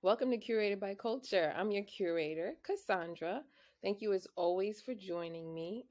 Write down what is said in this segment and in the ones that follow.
Welcome to Curated by Culture. I'm your curator, Cassandra. Thank you as always for joining me.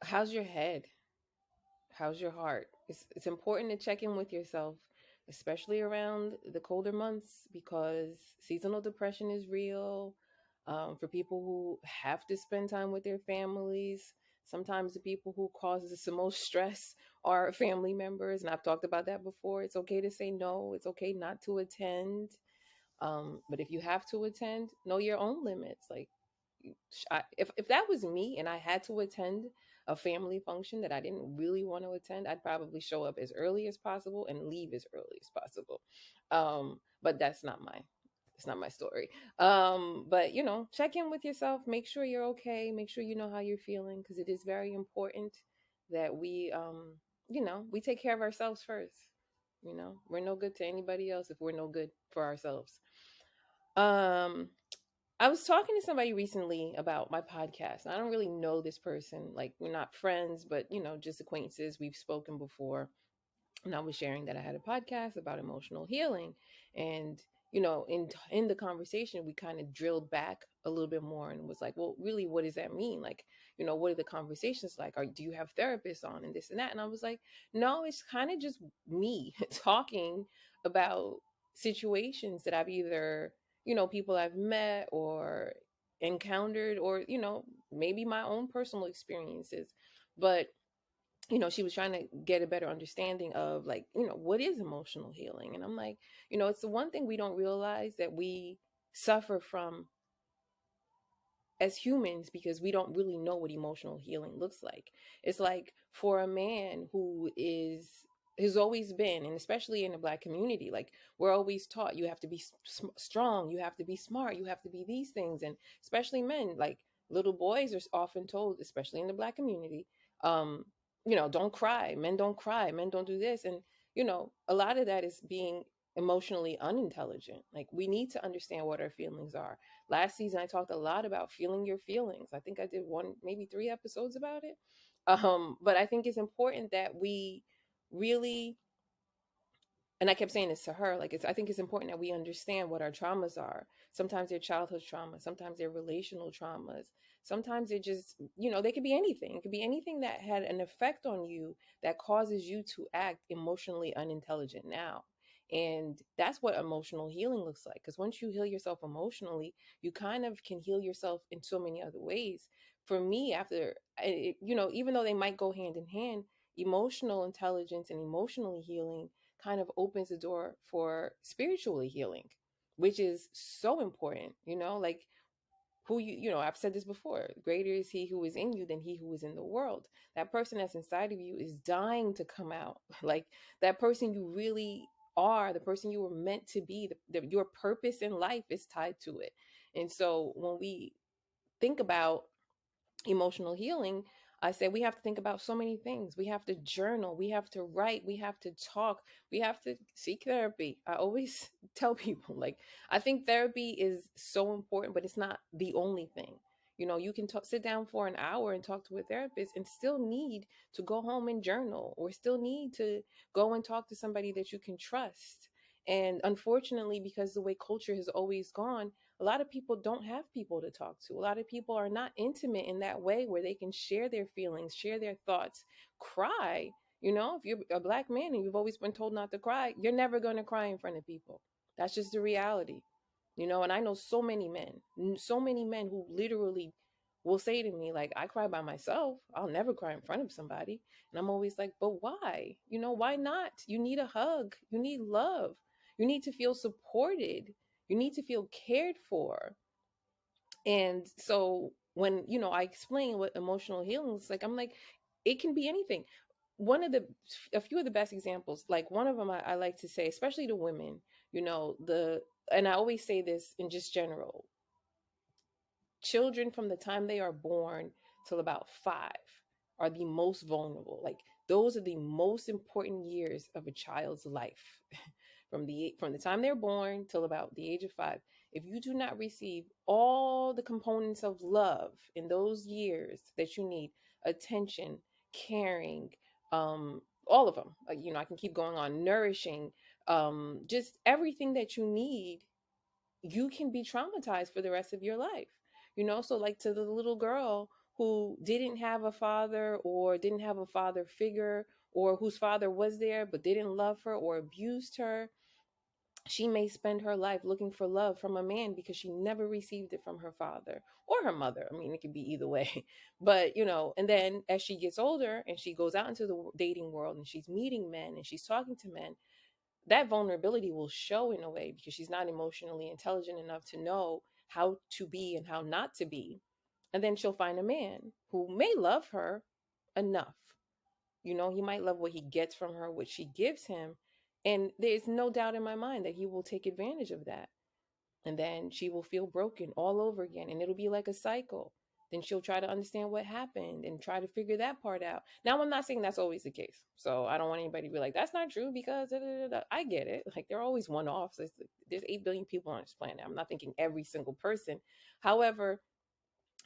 How's your head? How's your heart? It's important to check in with yourself, especially around the colder months because seasonal depression is real. For people who have to spend time with their families, sometimes the people who causes the most stress are family members, and I've talked about that before. It's okay to say no. It's okay not to attend. But if you have to attend, know your own limits. Like, if that was me and I had to attend a family function that I didn't really want to attend, I'd probably show up as early as possible and leave as early as possible. But that's not my it's not my story. But check in with yourself, make sure you're okay, make sure you know how you're feeling, because it is very important that we take care of ourselves first. We're no good to anybody else if we're no good for ourselves. Um, I was talking to somebody recently about my podcast. I don't really know this person. Like, we're not friends, but just acquaintances. We've spoken before. And I was sharing that I had a podcast about emotional healing. And in the conversation, we kind of drilled back a little bit more and was like, well, really, what does that mean? Like, what are the conversations like? Or do you have therapists on and this and that? And I was like, no, it's kind of just me talking about situations that I've either, people I've met or encountered, or maybe my own personal experiences. But she was trying to get a better understanding of, like, what is emotional healing. And I'm like, it's the one thing we don't realize that we suffer from as humans, because we don't really know what emotional healing looks like. It's like, for a man who has always been, and especially in the Black community, like, we're always taught you have to be strong, you have to be smart, you have to be these things. And especially men, like, little boys are often told, especially in the Black community, don't cry, men don't do this. And a lot of that is being emotionally unintelligent. Like, we need to understand what our feelings are. Last season, I talked a lot about feeling your feelings. I think I did one, maybe three episodes about it. But I think it's important that we really, and I kept saying this to her, like, I think it's important that we understand what our traumas are. Sometimes they're childhood traumas, sometimes they're relational traumas, sometimes they're just, they could be anything. It could be anything that had an effect on you that causes you to act emotionally unintelligent now. And that's what emotional healing looks like. Because once you heal yourself emotionally, you kind of can heal yourself in so many other ways. For me, even though they might go hand in hand, emotional intelligence and emotionally healing kind of opens the door for spiritually healing, which is so important. Like, I've said this before, greater is he who is in you than he who is in the world. That person that's inside of you is dying to come out. Like, that person you really are, the person you were meant to be, your purpose in life is tied to it. And so when we think about emotional healing, I said we have to think about so many things. We have to journal, we have to write, we have to talk, we have to seek therapy. I always tell people, like, I think therapy is so important, but it's not the only thing. You can sit down for an hour and talk to a therapist and still need to go home and journal, or still need to go and talk to somebody that you can trust. And unfortunately, because the way culture has always gone, a lot of people don't have people to talk to. A lot of people are not intimate in that way where they can share their feelings, share their thoughts, cry. If you're a Black man and you've always been told not to cry, you're never going to cry in front of people. That's just the reality. And I know so many men who literally will say to me, like, I cry by myself. I'll never cry in front of somebody. And I'm always like, but why? Why not? You need a hug. You need love. You need to feel supported. You need to feel cared for. And so when, I explain what emotional healing is like, I'm like, it can be anything. A few of the best examples, like one of them I like to say, especially to women, and I always say this in just general, children from the time they are born till about 5 are the most vulnerable. Like, those are the most important years of a child's life. From the time they're born till about the age of 5. If you do not receive all the components of love in those years that you need, attention, caring, all of them, I can keep going on, nourishing, just everything that you need, you can be traumatized for the rest of your life. So like to the little girl who didn't have a father or didn't have a father figure, or whose father was there but didn't love her or abused her, she may spend her life looking for love from a man because she never received it from her father or her mother. I mean, it could be either way. But, and then as she gets older and she goes out into the dating world and she's meeting men and she's talking to men, that vulnerability will show in a way because she's not emotionally intelligent enough to know how to be and how not to be. And then she'll find a man who may love her enough. He might love what he gets from her, what she gives him. And there's no doubt in my mind that he will take advantage of that. And then she will feel broken all over again. And it'll be like a cycle. Then she'll try to understand what happened and try to figure that part out. Now, I'm not saying that's always the case. So I don't want anybody to be like, that's not true because da, da, da, da. I get it. Like, they're always one offs. There's 8 billion people on this planet. I'm not thinking every single person. However,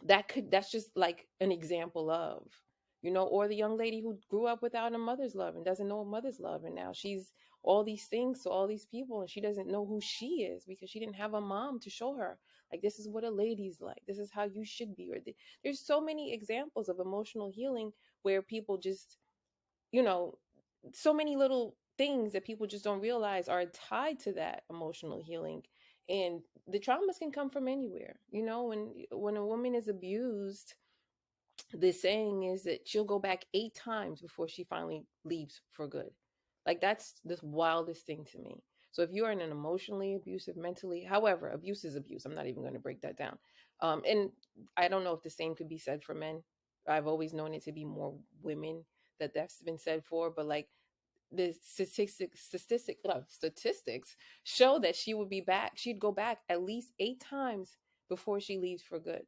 that's just like an example of, or the young lady who grew up without a mother's love and doesn't know a mother's love, and now she's all these things to all these people and she doesn't know who she is because she didn't have a mom to show her, like, this is what a lady's like, this is how you should be. There's so many examples of emotional healing where people just, you know so many little things that people just don't realize are tied to that emotional healing. And the traumas can come from anywhere. When a woman is abused, the saying is that she'll go back 8 times before she finally leaves for good. Like, that's the wildest thing to me. So if you are in an emotionally abusive, mentally, however, abuse is abuse. I'm not even going to break that down. And I don't know if the same could be said for men. I've always known it to be more women that's been said for, but like, the statistics show that she'd go back at least 8 times before she leaves for good.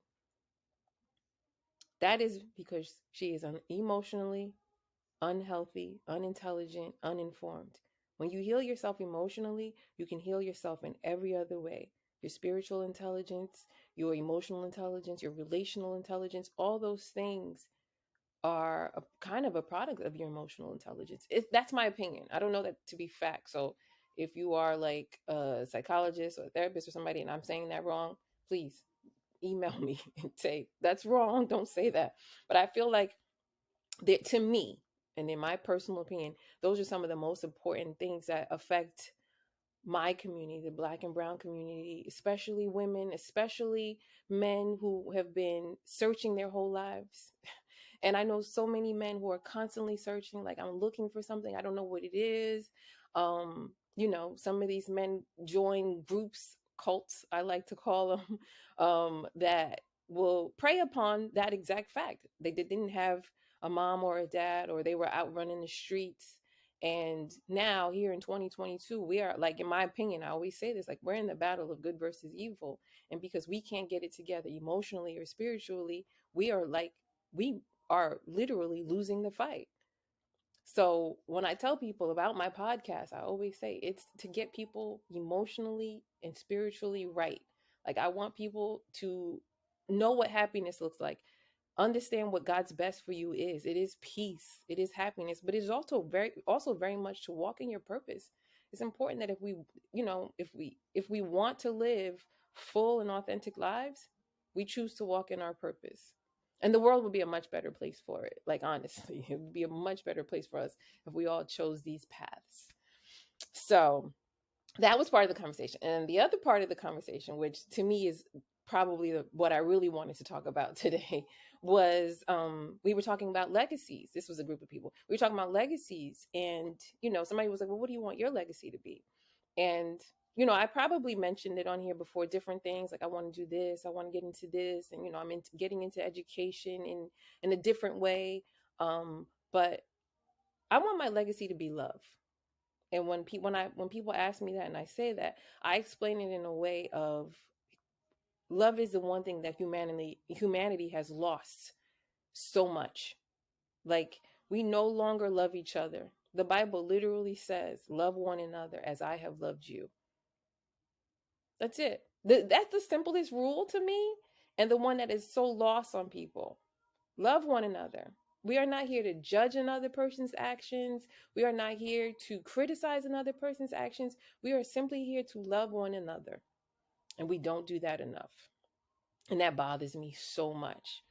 That is because she is emotionally unhealthy, unintelligent, uninformed. When you heal yourself emotionally, you can heal yourself in every other way. Your spiritual intelligence, your emotional intelligence, your relational intelligence, all those things are a kind of a product of your emotional intelligence. That's my opinion. I don't know that to be fact. So if you are like a psychologist or a therapist or somebody and I'm saying that wrong, please email me and say that's wrong. Don't say that. But I feel like that, to me, and in my personal opinion, those are some of the most important things that affect my community, the Black and brown community, especially women, especially men who have been searching their whole lives. And I know so many men who are constantly searching, like, I'm looking for something, I don't know what it is. Some of these men join groups, cults, I like to call them, that will prey upon that exact fact. They didn't have a mom or a dad, or they were out running the streets. And now, here in 2022, we are, like, in my opinion, I always say this, like, we're in the battle of good versus evil. And because we can't get it together emotionally or spiritually, we are literally losing the fight. So when I tell people about my podcast, I always say it's to get people emotionally and spiritually right. Like, I want people to know what happiness looks like, understand what God's best for you is. It is peace, it is happiness, but it is also very much to walk in your purpose. It's important that if we want to live full and authentic lives, we choose to walk in our purpose. And the world would be a much better place for it. Like, honestly, it would be a much better place for us if we all chose these paths. So that was part of the conversation. And the other part of the conversation, which to me is probably what I really wanted to talk about today, was we were talking about legacies. This was a group of people. We were talking about legacies. And, somebody was like, well, what do you want your legacy to be? And, I probably mentioned it on here before, different things. Like, I want to do this, I want to get into this. And, I'm getting into education in a different way. But I want my legacy to be love. And when people ask me that and I say that, I explain it in a way of, love is the one thing that humanity has lost so much. Like, we no longer love each other. The Bible literally says, love one another as I have loved you. That's it. That's the simplest rule to me, and the one that is so lost on people. Love one another. We are not here to judge another person's actions. We are not here to criticize another person's actions. We are simply here to love one another. And we don't do that enough. And that bothers me so much.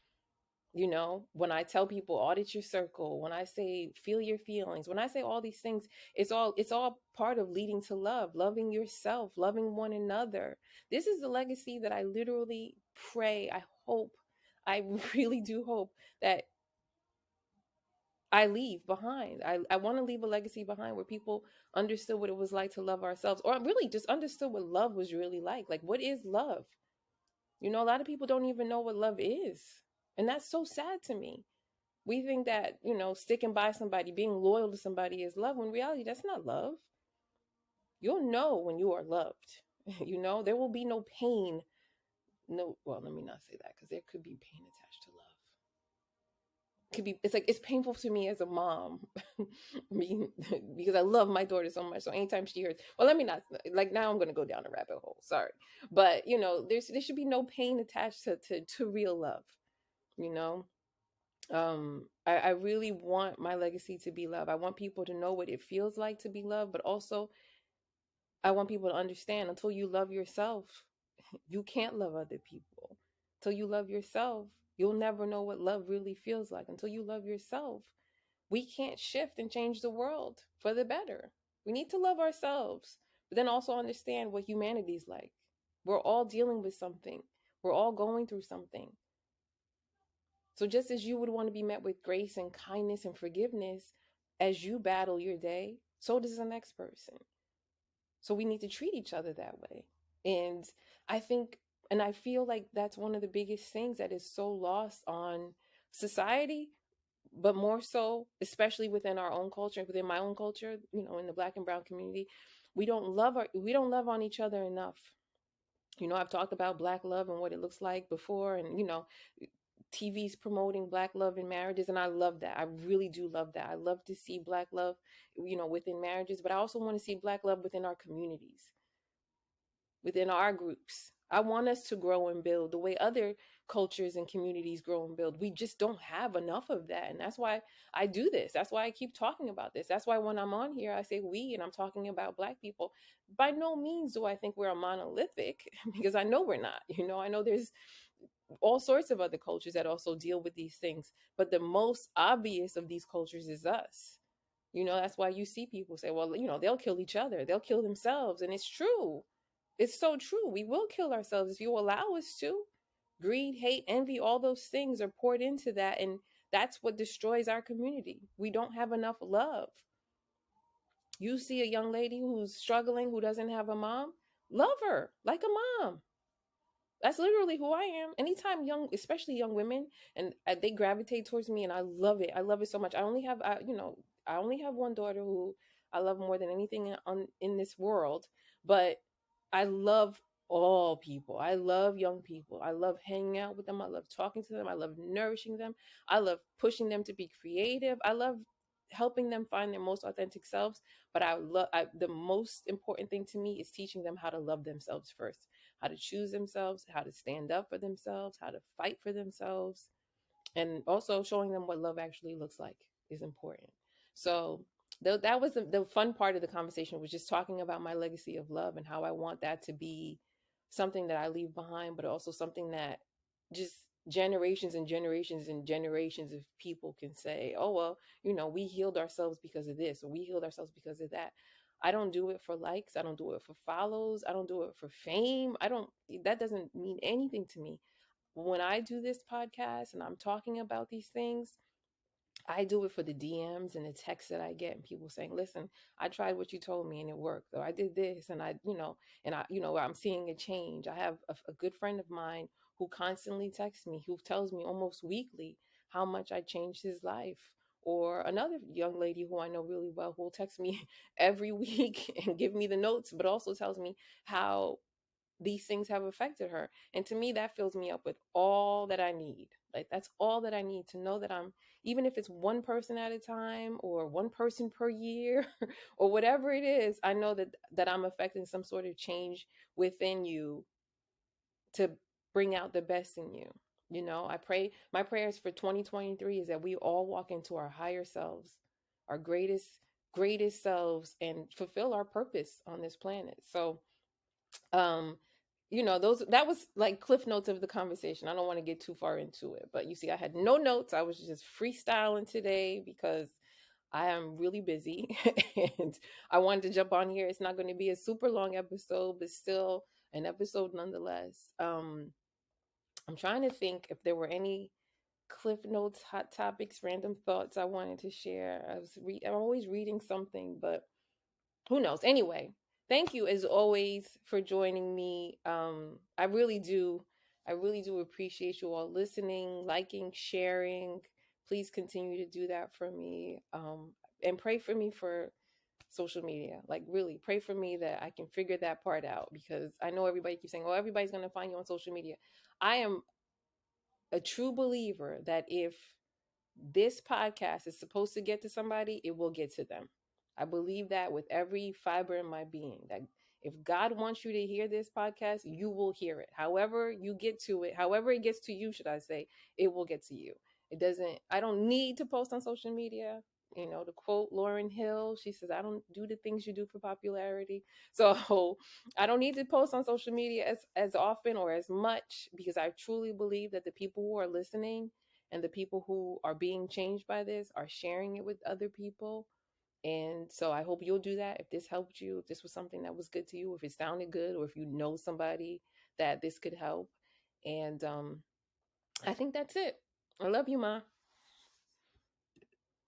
You know, when I tell people audit your circle, when I say feel your feelings, when I say all these things, it's all part of leading to love, loving yourself, loving one another. This is the legacy that I literally pray, I hope, I really do hope that I leave behind. I want to leave a legacy behind where people understood what it was like to love ourselves, or really just understood what love was really like. Like, what is love? You know, a lot of people don't even know what love is. And that's so sad to me. We think that, you know, sticking by somebody, being loyal to somebody is love. When in reality, that's not love. You'll know when you are loved. You know, there will be no pain. No, well, let me not say that because there could be pain attached to love. Could be, it's like it's painful to me as a mom because I love my daughter so much. So anytime she hears, well, let me not, like, now I'm going to go down a rabbit hole, sorry, but you know, there should be no pain attached to real love, you know. I really want my legacy to be love. I want people to know what it feels like to be loved, but also I want people to understand, until you love yourself, you can't love other people. Until you love yourself, you'll never know what love really feels like. Until you love yourself, we can't shift and change the world for the better. We need to love ourselves, but then also understand what humanity's like. We're all dealing with something, we're all going through something. So, just as you would want to be met with grace and kindness and forgiveness as you battle your day, so does the next person. So, we need to treat each other that way. And I think, and I feel like that's one of the biggest things that is so lost on society, but more so, especially within our own culture, within my own culture, you know, in the Black and brown community, we don't love on each other enough. You know, I've talked about Black love and what it looks like before, and you know, TV's promoting Black love in marriages, and I love that. I really do love that. I love to see Black love, you know, within marriages, but I also want to see Black love within our communities, within our groups. I want us to grow and build the way other cultures and communities grow and build. We just don't have enough of that. And that's why I do this. That's why I keep talking about this. That's why when I'm on here, I say we, and I'm talking about Black people. By no means do I think we're a monolithic, because I know we're not. You know, I know there's all sorts of other cultures that also deal with these things. But the most obvious of these cultures is us. You know, that's why you see people say, well, you know, they'll kill each other, they'll kill themselves. And it's true. It's so true. We will kill ourselves if you allow us to. Greed, hate, envy, all those things are poured into that. And that's what destroys our community. We don't have enough love. You see a young lady who's struggling, who doesn't have a mom, love her like a mom. That's literally who I am. Anytime young, especially young women, and they gravitate towards me, and I love it. I love it so much. You know, I only have one daughter who I love more than anything in this world. But I love all people. I love young people. I love hanging out with them. I love talking to them. I love nourishing them. I love pushing them to be creative. I love helping them find their most authentic selves. But the most important thing to me is teaching them how to love themselves first, how to choose themselves, how to stand up for themselves, how to fight for themselves, and also showing them what love actually looks like is important. So that was the fun part of the conversation, was just talking about my legacy of love and how I want that to be something that I leave behind, but also something that just generations and generations and generations of people can say, oh, well, you know, we healed ourselves because of this, or we healed ourselves because of that. I don't do it for likes. I don't do it for follows. I don't do it for fame. That doesn't mean anything to me. When I do this podcast and I'm talking about these things, I do it for the DMs and the texts that I get, and people saying, listen, I tried what you told me and it worked. Or I did this and I'm seeing a change. I have a good friend of mine who constantly texts me, who tells me almost weekly how much I changed his life. Or another young lady who I know really well, who will text me every week and give me the notes, but also tells me how these things have affected her. And to me, that fills me up with all that I need. Like, that's all that I need, to know that I'm, even if it's one person at a time or one person per year or whatever it is, I know that I'm affecting some sort of change within you to bring out the best in you. You know, I pray, my prayers for 2023 is that we all walk into our higher selves, our greatest selves, and fulfill our purpose on this planet. So, um, you know, those, that was like cliff notes of the conversation. I don't want to get too far into it, but you see, I had no notes. I was just freestyling today because I am really busy and I wanted to jump on here. It's not going to be a super long episode, but still an episode nonetheless. I'm trying to think if there were any cliff notes, hot topics, random thoughts I wanted to share. I'm always reading something, but who knows? Anyway, thank you as always for joining me. I really do appreciate you all listening, liking, sharing. Please continue to do that for me. And pray for me for social media. Like, really pray for me that I can figure that part out, because I know everybody keeps saying, "Oh, everybody's going to find you on social media." I am a true believer that if this podcast is supposed to get to somebody, it will get to them. I believe that with every fiber in my being, that if God wants you to hear this podcast, you will hear it. However you get to it, however it gets to you, should I say, it will get to you. It doesn't, I don't need to post on social media. You know, to quote Lauren Hill, she says, I don't do the things you do for popularity. So I don't need to post on social media as often or as much, because I truly believe that the people who are listening and the people who are being changed by this are sharing it with other people. And so I hope you'll do that. If this helped you, if this was something that was good to you, if it sounded good, or if you know somebody that this could help. And I think that's it. I love you, Ma.